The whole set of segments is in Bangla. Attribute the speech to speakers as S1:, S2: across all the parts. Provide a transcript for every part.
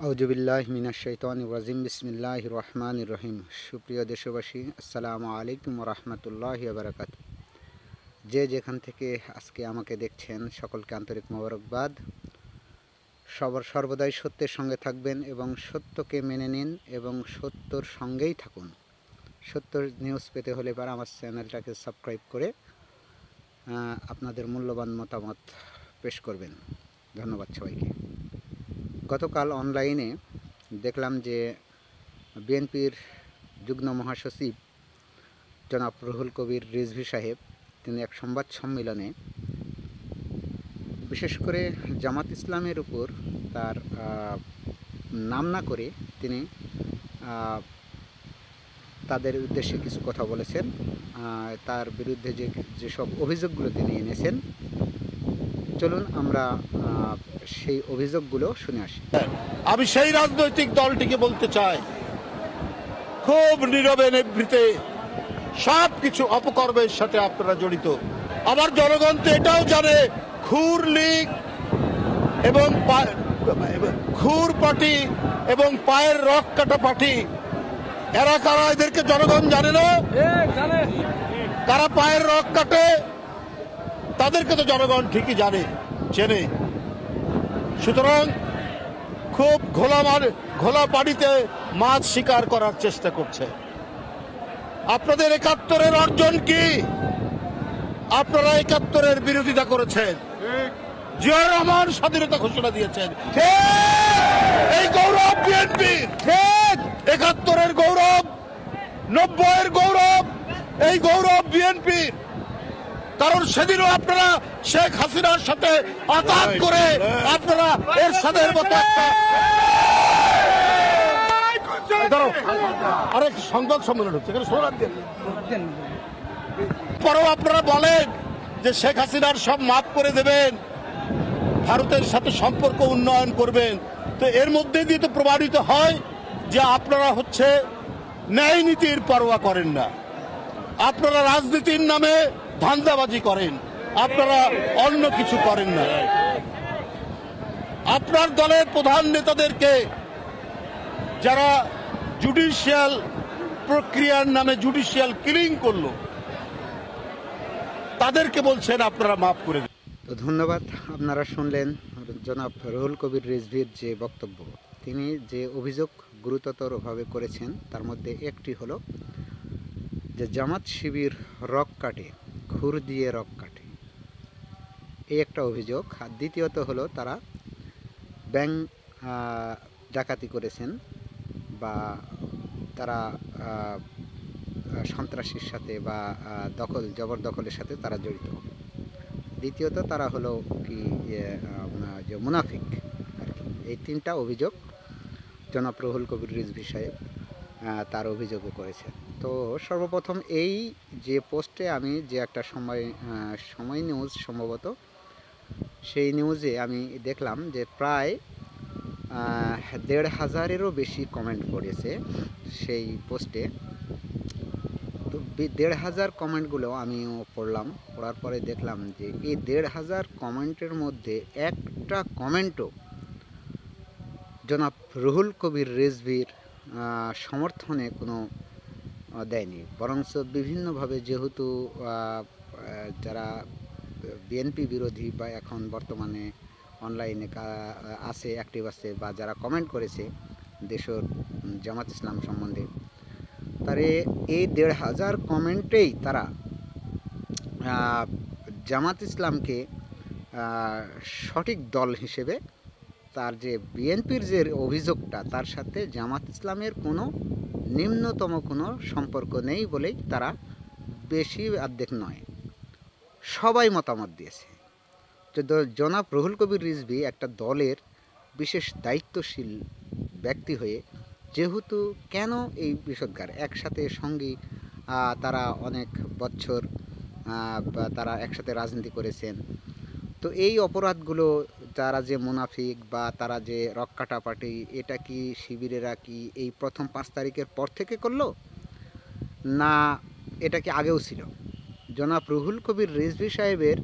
S1: আউযুবিল্লাহি মিনাশ শাইতানির রাজিম বিসমিল্লাহির রহমানির রহিম। সুপ্রিয় দেশবাসী, আসসালামু আলাইকুম ওয়া রাহমাতুল্লাহি ওয়া বারাকাতুহু। যে যেখান থেকে আজকে আমাকে দেখছেন সকলকে আন্তরিক মোবারকবাদ। সর্বদাই সত্যের সঙ্গে থাকবেন এবং সত্যকে মেনে নিন এবং সত্যর সঙ্গেই থাকুন। সত্যর নিউজ পেতে হলে এবার আমার চ্যানেলটাকে সাবস্ক্রাইব করে আপনাদের মূল্যবান মতামত পেশ করবেন। ধন্যবাদ সবাইকে। গতকাল অনলাইনে দেখলাম যে বিএনপির যুগ্ম মহাসচিব জনাব রুহুল কবির রিজভী সাহেব তিনি এক সংবাদ সম্মেলনে বিশেষ করে জামাত ইসলামের উপর তার নাম না করে তিনি তাদের উদ্দেশ্যে কিছু কথা বলেছেন। তার বিরুদ্ধে যেসব অভিযোগগুলো তিনি এনেছেন, চলুন আমরা সেই অভিযোগগুলো শুনে আসি।
S2: আমি সেই রাজনৈতিক দলটিকে বলতে চাই, খুব নীরবে নিভৃতে সবকিছু অপকর্মের সাথে আপনারা জড়িত। আমার জনগণ তো এটাও জানে, খুর লীগ এবং খুর পার্টি এবং পায়ের রক কাটা পার্টি, এরা কারা এদেরকে জনগণ জানে না? কারা পায়ের রক কাটে তাদেরকে তো জনগণ ঠিকই জানে, চেনে। সুতরাং খুব ঘোলা পানিতে মাছ শিকার করার চেষ্টা করছে। আপনাদের ৭১-এর অর্জন কি? আপনারা ৭১-এর বিরোধিতা করেছেন। জিয়াউর রহমান স্বাধীনতা ঘোষণা দিয়েছেন। এই গৌরব বিএনপির, ৭১-এর গৌরব, ৯০-এর গৌরব, এই গৌরব বিএনপির। কারণ সেদিনও আপনারা শেখ হাসিনার সাথে আঘাত করে আপনারা এর সাথে আরেক সংবাদ সম্মেলন হচ্ছে, পরেও আপনারা বলেন যে শেখ হাসিনার সব মাফ করে দেবেন, ভারতের সাথে সম্পর্ক উন্নয়ন করবেন। তো এর মধ্যে দিয়ে তো প্রমাণিত হয় যে আপনারা হচ্ছে ন্যায় নীতির পরোয়া করেন না। আপনারা রাজনীতির নামে ধান্দাবাজি করেন, আপনারা অন্য কিছু করেন না। আপনার দলের প্রধান নেতাদেরকে যারা জুডিশিয়াল প্রক্রিয়ার নামে জুডিশিয়াল কিলিং করলো, তাদেরকে বলছেন আপনারা মাফ করে দেন।
S1: তো ধন্যবাদ। আপনারা শুনলেন জনাব রুহুল কবির রিজভীর যে বক্তব্য। তিনি যে অভিযোগ গুরুতরভাবে করেছেন তার মধ্যে একটি হলো যে জামাত শিবির রক কাটে, খুর দিয়ে রক কাটে, এই একটা অভিযোগ। আর দ্বিতীয়ত হলো তারা ব্যাংক ডাকাতি করেছেন বা তারা সন্ত্রাসীর সাথে বা জবরদখলের সাথে তারা জড়িত। দ্বিতীয়ত তারা হলো কি যে মুনাফিক আর কি। এই তিনটা অভিযোগ জনাব রুহুল কবির রিজভী সাহেব তার অভিযোগও করেছেন। তো সর্বপ্রথম এই যে পোস্টে আমি যে একটা সময় নিউজ সম্ভবত, সেই নিউজে আমি দেখলাম যে প্রায় ১৫০০-এরও বেশি কমেন্ট পড়েছে সেই পোস্টে। তো ১৫০০ কমেন্টগুলো আমিও পড়লাম। পড়ার পরে দেখলাম যে এই ১৫০০ কমেন্টের মধ্যে একটা কমেন্টও জনাব রুহুল কবির রিজভীর সমর্থনে কোনো দেয়নি। বরঞ্চ বিভিন্নভাবে, যেহেতু যারা বিএনপি বিরোধী বা এখন বর্তমানে অনলাইনে আছে, অ্যাক্টিভ আছে, বা যারা কমেন্ট করেছে দেশের জামাত ইসলাম সম্বন্ধে, তারে এই ১৫০০ কমেন্টেই তারা জামাত ইসলামকে সঠিক দল হিসেবে, তার যে বিএনপির যে অভিযোগটা তার সাথে জামাত ইসলামের কোনো নিম্নতম কোনো সম্পর্ক নেই বলেই তারা, বেশি অর্ধেক নয়, সবাই মতামত দিয়েছে। তো জনাব রুহুল কবির রিজভী একটা দলের বিশেষ দায়িত্বশীল ব্যক্তি হয়ে, যেহেতু কেন এই বিষদগার একসাথে সঙ্গী, তারা অনেক বছর তারা একসাথে রাজনীতি করেছেন। তো এই অপরাধগুলো, তারা যে মুনাফিক বা তারা যে রক্কাটা পার্টি, এটা কি শিবিরেরা কি এই প্রথম ৫ তারিখের পর থেকে করলো, না এটা কি আগেও ছিল? জনাব রুহুল কবির রিজভী সাহেবের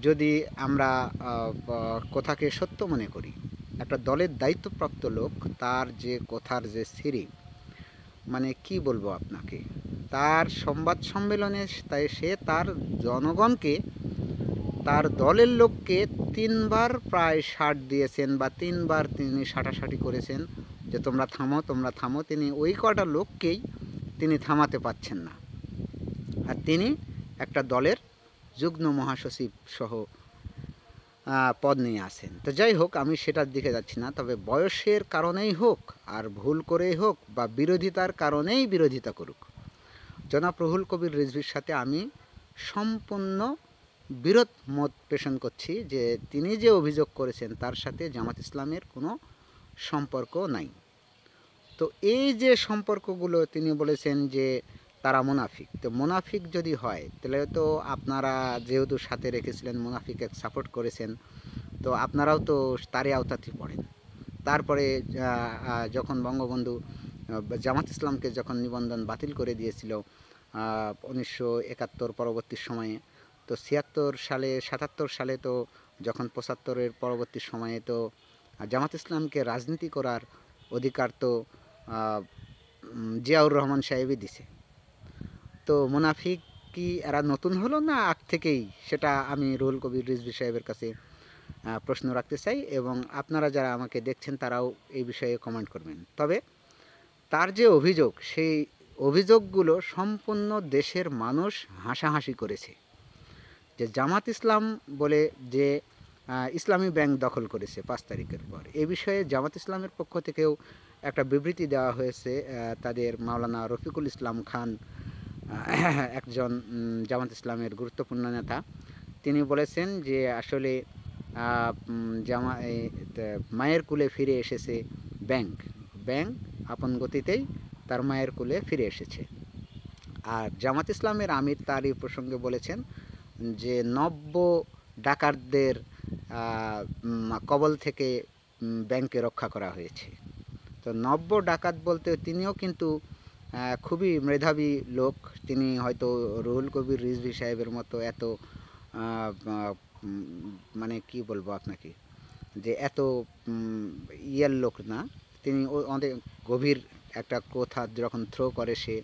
S1: যদি আমরা কথাকে সত্য মনে করি, একটা দলের দায়িত্বপ্রাপ্ত লোক, তার যে কথার যে সিরি, মানে কি বলবো আপনাকে, তার সংবাদ সম্মেলনে তাই সে তার জনগণকে, তার দলের লোককে 3বার প্রায় শাট দিয়েছেন, বা 3বার তিনি শাটাশাটি করেছেন যে তোমরা থামো, তোমরা থামো। তিনি ওই কটা লোককেই তিনি থামাতে পারছেন না। আর তিনি একটা দলের যুগ্ম মহাসচিব সহ পদ নিয়ে আসেন। তো যাই হোক, আমি সেটার দিকে যাচ্ছি না। তবে বয়সের কারণেই হোক, আর ভুল করেই হোক, বা বিরোধিতার কারণেই বিরোধিতা করুক, জনাব রুহুল কবির রিজভীর সাথে আমি সম্পূর্ণ বিরোধ মত পোষণ করছি যে তিনি যে অভিযোগ করেছেন তার সাথে জামাত ইসলামের কোনো সম্পর্ক নাই। তো এই যে সম্পর্কগুলো, তিনি বলেছেন যে তারা মুনাফিক। তো মুনাফিক যদি হয় তাহলে তো আপনারা যেহেতু সাথে রেখেছিলেন, মুনাফিককে সাপোর্ট করেছেন, তো আপনারাও তো তারই আওতাতেই পড়েন। তারপরে যখন বঙ্গবন্ধু জামাত ইসলামকে যখন নিবন্ধন বাতিল করে দিয়েছিল 1971 পরবর্তী সময়ে, তো 76 সালে 77 সালে, তো যখন 75-এর পরবর্তী সময়ে তো জামাত ইসলামকে রাজনীতি করার অধিকার তো জিয়াউর রহমান সাহেবই দিছে। তো মুনাফিক কি এরা নতুন হলো না আগ থেকেই, সেটা আমি রুহুল কবির রিজভী সাহেবের কাছে প্রশ্ন রাখতে চাই, এবং আপনারা যারা আমাকে দেখছেন তারাও এই বিষয়ে কমেন্ট করবেন। তবে তার যে অভিযোগ, সেই অভিযোগগুলো সম্পূর্ণ দেশের মানুষ হাসাহাসি করেছে। যে জামাত ইসলাম বলে যে ইসলামী ব্যাংক দখল করেছে 5 তারিখের পর, এ বিষয়ে জামাত ইসলামের পক্ষ থেকেও একটা বিবৃতি দেওয়া হয়েছে। তাদের মাওলানা রফিকুল ইসলাম খান, একজন জামাত ইসলামের গুরুত্বপূর্ণ নেতা, তিনি বলেছেন যে আসলে মায়ের কুলে ফিরে এসেছে ব্যাংক, ব্যাংক আপন গতিতেই তার মায়ের কুলে ফিরে এসেছে। আর জামাত ইসলামের আমির তার এই প্রসঙ্গে বলেছেন যে নব্য ডাকাতদের কবল থেকে ব্যাংকে রক্ষা করা হয়েছে। তো নব্য ডাকাত বলতে তিনিও কিন্তু খুবই মেধাবী লোক। তিনি হয়তো রুহুল কবির রিজভী সাহেবের মতো এত মানে কি বলবো আপনাকে, যে এত ইয়ের লোক না। তিনি অনেক গভীর একটা কথা যখন থ্রো করে, সে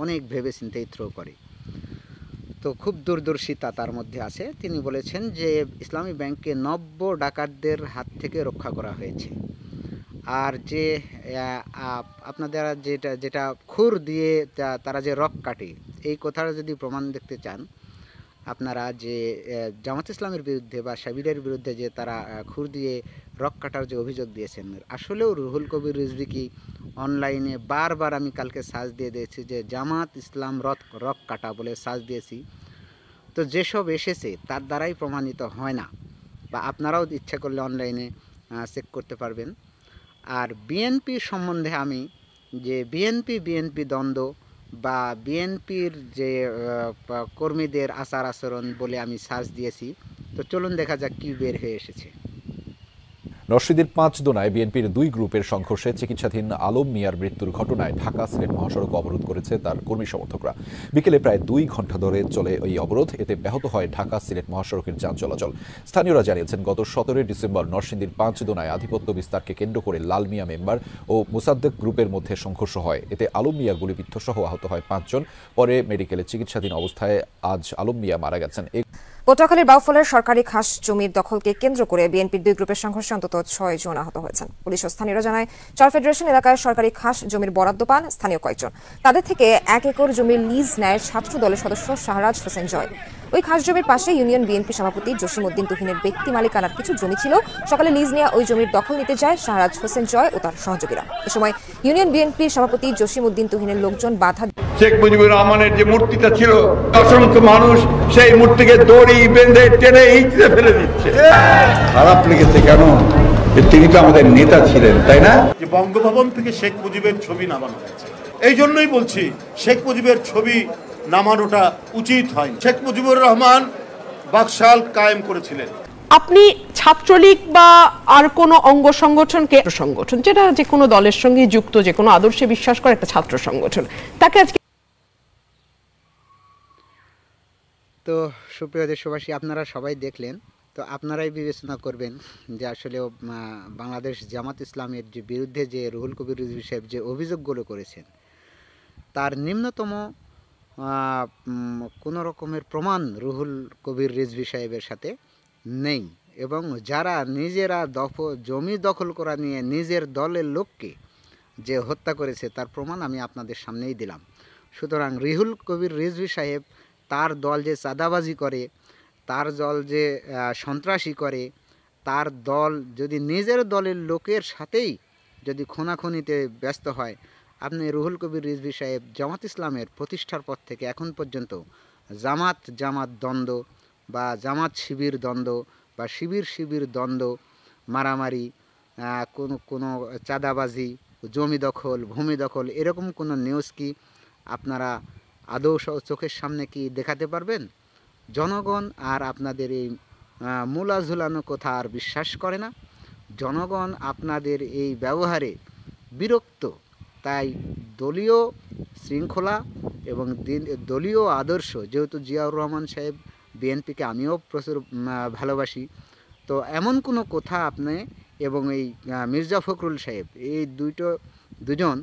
S1: অনেক ভেবে চিন্তেই থ্রো করে। তো খুব দূরদর্শিতা তার মধ্যে আছে। তিনি বলেছেন যে ইসলামী ব্যাংককে নব্য ডাকাতদের হাত থেকে রক্ষা করা হয়েছে। আর যে আপনাদের যেটা খুর দিয়ে তারা যে রক কাটে, এই কথাটা যদি প্রমাণ দেখতে চান আপনারা, যে জামাত ইসলামের বিরুদ্ধে বা সাবিরের বিরুদ্ধে যে তারা খুর দিয়ে রক কাটার যে অভিযোগ দিয়েছেন, আসলেও রুহুল কবির রিজভী কি অনলাইনে বারবার, আমি কালকে সার্চ দিয়ে দিয়েছি যে জামাত ইসলাম রক কাটা বলে সার্চ দিয়েছি, তো যেসব এসেছে তার দ্বারাই প্রমাণিত হয় না। বা আপনারাও ইচ্ছা করলে অনলাইনে চেক করতে পারবেন। আর বিএনপি সম্বন্ধে আমি, যে বিএনপি দ্বন্দ্ব বা বিএনপির যে কর্মীদের আচার আচরণ বলে আমি সার্চ দিয়েছি, তো চলুন দেখা যাক কি বের হয়ে এসেছে।
S3: নরসিংদীর 5 দোনায় বিএনপির 2 গ্রুপের সংঘর্ষে চিকিৎসাধীন আলম মিয়ার মৃত্যুর ঘটনায় ঢাকা সিলেট মহাসড়ক অবরোধ করেছে তার কর্মী সমর্থকরা। বিকেলে প্রায় 2 ঘণ্টা ধরে চলে এই অবরোধ। এতে ব্যাহত হয় ঢাকা সিলেট মহাসড়কের যান চলাচল। স্থানীয়রা জানিয়েছেন, গত 17 ডিসেম্বর নরসিংদীর 5 দোনায় আধিপত্য বিস্তারকে কেন্দ্র করে লাল মিয়া মেম্বার ও মুসাদ্দেক গ্রুপের মধ্যে সংঘর্ষ হয়। এতে আলম মিয়া গুলিবিদ্ধ সহ আহত হয় 5 জন। পরে মেডিকেলে চিকিৎসাধীন অবস্থায় আজ আলম মিয়া মারা গেছেন।
S4: পটুয়াখালীর বাউফলের সরকারি খাস জমির দখলকে কেন্দ্র করে বিএনপির 2 গ্রুপের সংঘর্ষে অন্তত 6 জন আহত হয়েছেন। পুলিশ ও স্থানীয়রা জানায়, চর ফেডারেশন এলাকায় সরকারি খাস জমির বরাদ্দ পান স্থানীয় কয়েকজন। তাদের থেকে 1 একর জমির লিজ নেয় ছাত্র দলের সদস্য শাহরাজ হোসেন জয়। ওই খাস জমির পাশে ইউনিয়ন বিএনপি সভাপতি জসিমউদ্দিন তুহিনের ব্যক্তি মালিকানার কিছু জমি ছিল। সকালে লিজ নেওয়া ওই জমির দখল নিতে যায় শাহরাজ হোসেন জয় ও তার সহযোগীরা। এ সময় ইউনিয়ন বিএনপির সভাপতি জসিমউদ্দিন তুহিনের লোকজন বাধা।
S5: শেখ মুজিবুর রহমানের যে মূর্তিটা ছিল, অসংখ্য মানুষ সেই মূর্তিকে দড়ি বেঁধে টেনে ইঁচড়ে ফেলে দিচ্ছে। খারাপ লেগেছে কেন? তিনি তো আমাদের নেতা ছিলেন, তাই না?
S2: যে বঙ্গভবন থেকে শেখ মুজিবের ছবি নামানো হয়েছে, এই জন্যই বলছি শেখ মুজিবের ছবি নামানোটা উচিত হয়। শেখ মুজিবুর রহমান বাকশাল কায়েম করেছিলেন।
S6: আপনি ছাত্রলীগ বা আর কোনো অঙ্গ সংগঠনকে, সংগঠন যেটা যে কোনো দলের সঙ্গে যুক্ত, যে কোনো আদর্শে বিশ্বাস করে একটা ছাত্র সংগঠন, তাকে আজকে।
S1: তো সুপ্রিয় দেশবাসী, আপনারা সবাই দেখলেন তো আপনারাই বিবেচনা করবেন যে আসলে বাংলাদেশ জামাত ইসলামের যে বিরুদ্ধে যে রুহুল কবির রিজভী সাহেব যে অভিযোগগুলো করেছেন তার নিম্নতম কোনো রকমের প্রমাণ রুহুল কবির রিজভী সাহেবের সাথে নেই, এবং যারা নিজেরা জমি দখল করা নিয়ে নিজের দলের লোককে যে হত্যা করেছে তার প্রমাণ আমি আপনাদের সামনেই দিলাম। সুতরাং রুহুল কবির রিজভী সাহেব তার দল যে চাঁদাবাজি করে, তার দল যে সন্ত্রাসী করে, তার দল যদি নিজের দলের লোকের সাথেই যদি খুনাখুনিতে ব্যস্ত হয়, আপনি রুহুল কবির রিজভী সাহেব জামাত ইসলামের প্রতিষ্ঠার পর থেকে এখন পর্যন্ত জামাত দ্বন্দ্ব বা জামাত শিবির দ্বন্দ্ব বা শিবির দ্বন্দ্ব, মারামারি, কোনো চাঁদাবাজি, জমি দখল, ভূমি দখল, এরকম কোনো নিউজ কি আপনারা আদৌ চোখের সামনে কি দেখাতে পারবেন? জনগণ আর আপনাদের এই মূলা ঝুলানো কথা আর বিশ্বাস করে না। জনগণ আপনাদের এই ব্যবহারে বিরক্ত। তাই দলীয় শৃঙ্খলা এবং দলীয় আদর্শ, যেহেতু জিয়াউর রহমান সাহেব বিএনপিকে আমিও প্রচুর ভালোবাসি, তো এমন কোনো কথা আপনি এবং এই মির্জা ফখরুল সাহেব এই দুজন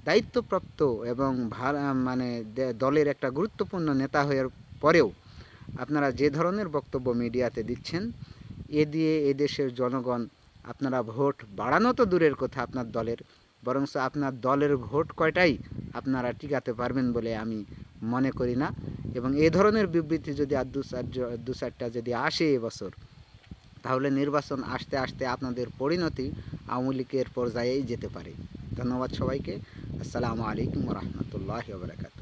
S1: দায়িত্বপ্রাপ্ত এবং দলের একটা গুরুত্বপূর্ণ নেতা হওয়ার পরেও আপনারা যে ধরনের বক্তব্য মিডিয়াতে দিচ্ছেন, এ দিয়ে এদেশের জনগণ আপনারা ভোট বাড়ানো তো দূরের কথা আপনার দলের, বরং আপনার দলের ভোট কয়টাই আপনারা টিকাতে পারবেন বলে আমি মনে করি না। এবং এ ধরনের বিবৃতি যদি আর দু চারটা যদি আসে এবছর, তাহলে নির্বাচন আসতে আসতে আপনাদের পরিণতি আওয়ামী লীগের পর্যায়েই যেতে পারে। ধন্যবাদ সবাইকে। আসসালামু আলাইকুম ওয়া রাহমাতুল্লাহি ওয়া বারাকাতুহু।